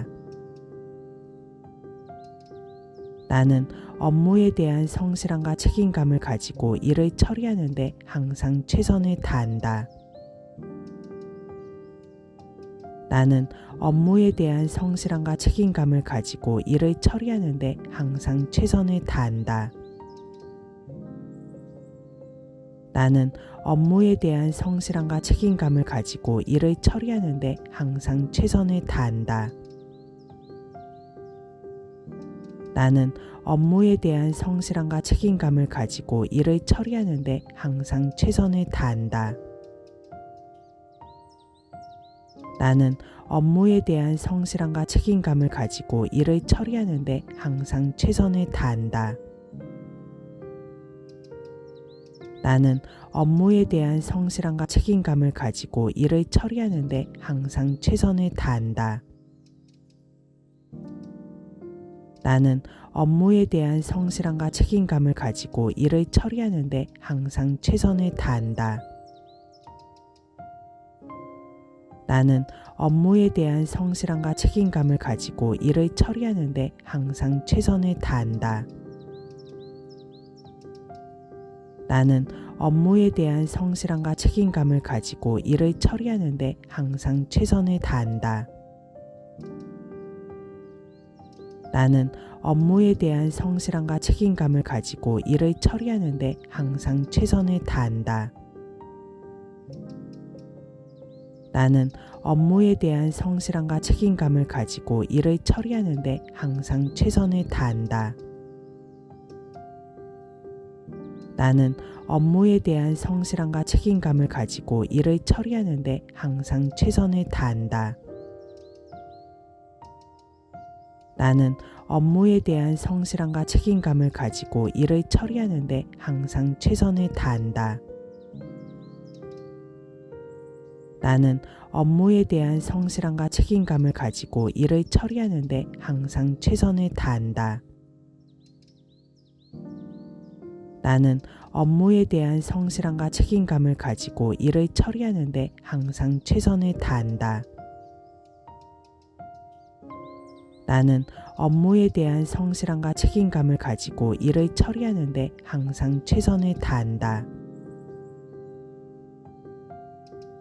S1: 나는 업무에 대한 성실함과 책임감을 가지고 일을 처리하는데 항상 최선을 다한다. 나는 업무에 대한 성실함과 책임감을 가지고 일을 처리하는데 항상 최선을 다한다. 나는 업무에 대한 성실함과 책임감을 가지고 일을 처리하는데 항상 최선을 다한다. 나는 업무에 대한 성실함과 책임감을 가지고 일을 처리하는데 항상 최선을 다한다. 나는 업무에 대한 성실함과 책임감을 가지고 일을 처리하는데 항상 최선을 다한다. 나는 업무에 대한 성실함과 책임감을 가지고 일을 처리하는데 항상 최선을 다한다. 나는 업무에 대한 성실함과 책임감을 가지고 일을 처리하는데 항상 최선을 다한다. 나는 업무에 대한 성실함과 책임감을 가지고 일을 처리하는데 항상 최선을 다한다. 나는 업무에 대한 성실함과 책임감을 가지고 일을 처리하는데 항상 최선을 다한다. 나는 업무에 대한 성실함과 책임감을 가지고 일을 처리하는데 항상 최선을 다한다. 나는 업무에 대한 성실함과 책임감을 가지고 일을 처리하는 데 항상 최선을 다한다. 나는 업무에 대한 성실함과 책임감을 가지고 일을 처리하는 데 항상 최선을 다한다. 나는 업무에 대한 성실함과 책임감을 가지고 일을 처리하는 데 항상 최선을 다한다. 나는 업무에 대한 성실함과 책임감을 가지고 일을 처리하는 데 항상 최선을 다한다. 나는 업무에 대한 성실함과 책임감을 가지고 일을 처리하는 데 항상 최선을 다한다. 나는 업무에 대한 성실함과 책임감을 가지고 일을 처리하는 데 항상 최선을 다한다.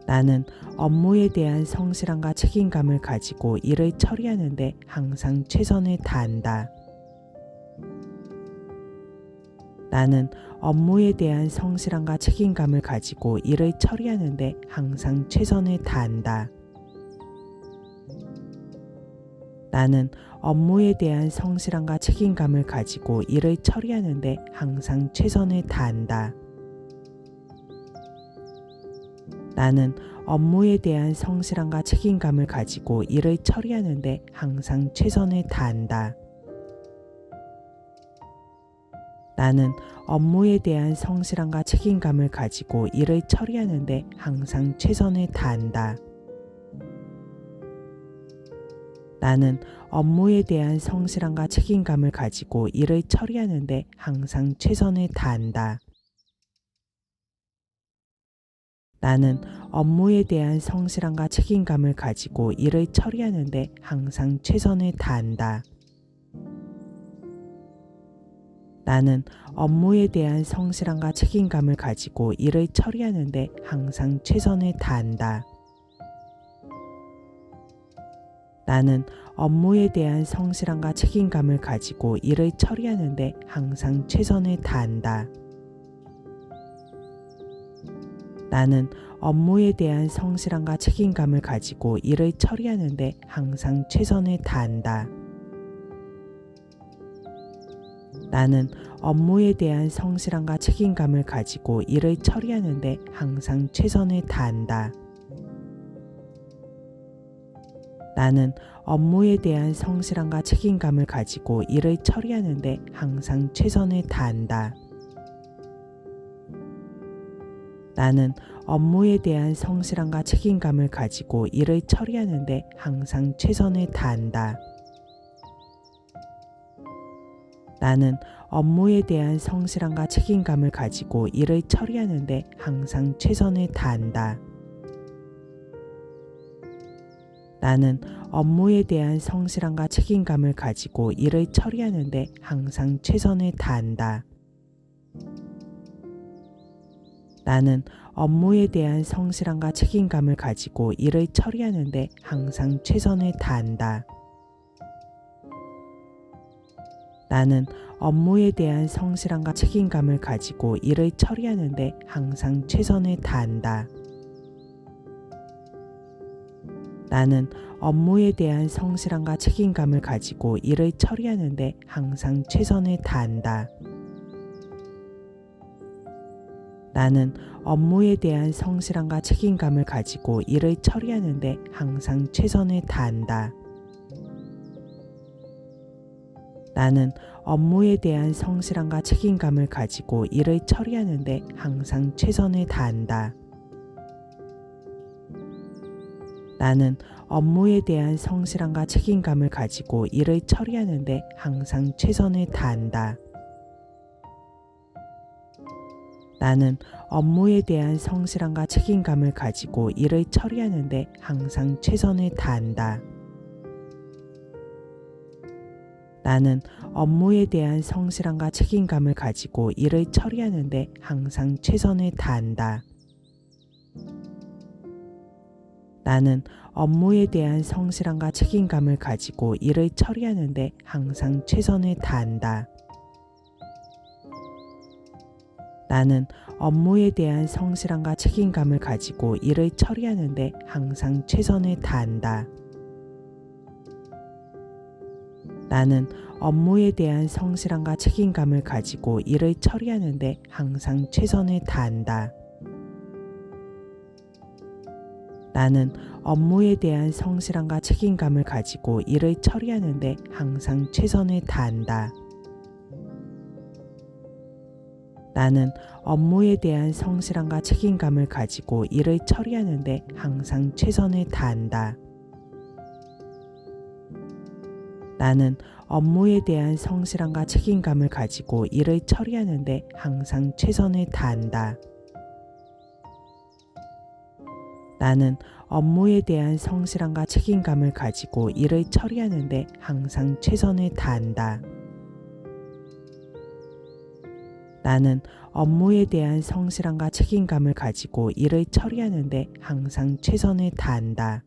S1: 나는 업무에 대한 성실함과 책임감을 가지고 일을 처리하는 데 항상 최선을 다한다. 나는 업무에 대한 성실함과 책임감을 가지고 일을 처리하는 데 항상 최선을 다한다. 나는 업무에 대한 성실함과 책임감을 가지고 일을 처리하는 데 항상 최선을 다한다. 나는 업무에 대한 성실함과 책임감을 가지고 일을 처리하는 데 항상 최선을 다한다. 나는 업무에 대한 성실함과 책임감을 가지고 일을 처리하는 데 항상 최선을 다한다. 나는 업무에 대한 성실함과 책임감을 가지고 일을 처리하는 데 항상 최선을 다한다. 나는 업무에 대한 성실함과 책임감을 가지고 일을 처리하는 데 항상 최선을 다한다. 나는 업무에 대한 성실함과 책임감을 가지고 일을 처리하는 데 항상 최선을 다한다. 나는 업무에 대한 성실함과 책임감을 가지고 일을 처리하는 데 항상 최선을 다한다. 나는 업무에 대한 성실함과 책임감을 가지고 일을 처리하는 데 항상 최선을 다한다. 나는 업무에 대한 성실함과 책임감을 가지고 일을 처리하는 데 항상 최선을 다한다. 나는 업무에 대한 성실함과 책임감을 가지고 일을 처리하는 데 항상 최선을 다한다. 나는 업무에 대한 성실함과 책임감을 가지고 일을 처리하는 데 항상 최선을 다한다. 나는 업무에 대한 성실함과 책임감을 가지고 일을 처리하는 데 항상 최선을 다한다. 나는 업무에 대한 성실함과 책임감을 가지고 일을 처리하는 데 항상 최선을 다한다. 나는 업무에 대한 성실함과 책임감을 가지고 일을 처리하는 데 항상 최선을 다한다. 나는 업무에 대한 성실함과 책임감을 가지고 일을 처리하는 데 항상 최선을 다한다. 나는 업무에 대한 성실함과 책임감을 가지고 일을 처리하는 데 항상 최선을 다한다. 나는 업무에 대한 성실함과 책임감을 가지고 일을 처리하는 데 항상 최선을 다한다. 나는 업무에 대한 성실함과 책임감을 가지고 일을 처리하는 데 항상 최선을 다한다. 나는 업무에 대한 성실함과 책임감을 가지고 일을 처리하는 데 항상 최선을 다한다. 나는 업무에 대한 성실함과 책임감을 가지고 일을 처리하는 데 항상 최선을 다한다. 나는 업무에 대한 성실함과 책임감을 가지고 일을 처리하는 데 항상 최선을 다한다. 나는 업무에 대한 성실함과 책임감을 가지고 일을 처리하는 데 항상 최선을 다한다. 나는 업무에 대한 성실함과 책임감을 가지고 일을 처리하는데 항상 최선을 다한다. 나는 업무에 대한 성실함과 책임감을 가지고 일을 처리하는데 항상 최선을 다한다. 나는 업무에 대한 성실함과 책임감을 가지고 일을 처리하는데 항상 최선을 다한다. 나는 업무에 대한 성실함과 책임감을 가지고 일을 처리하는데 항상 최선을 다한다. 나는 업무에 대한 성실함과 책임감을 가지고 일을 처리하는데 항상 최선을 다한다. 나는 업무에 대한 성실함과 책임감을 가지고 일을 처리하는데 항상 최선을 다한다. 나는 업무에 대한 성실함과 책임감을 가지고 일을 처리하는데 항상 최선을 다한다.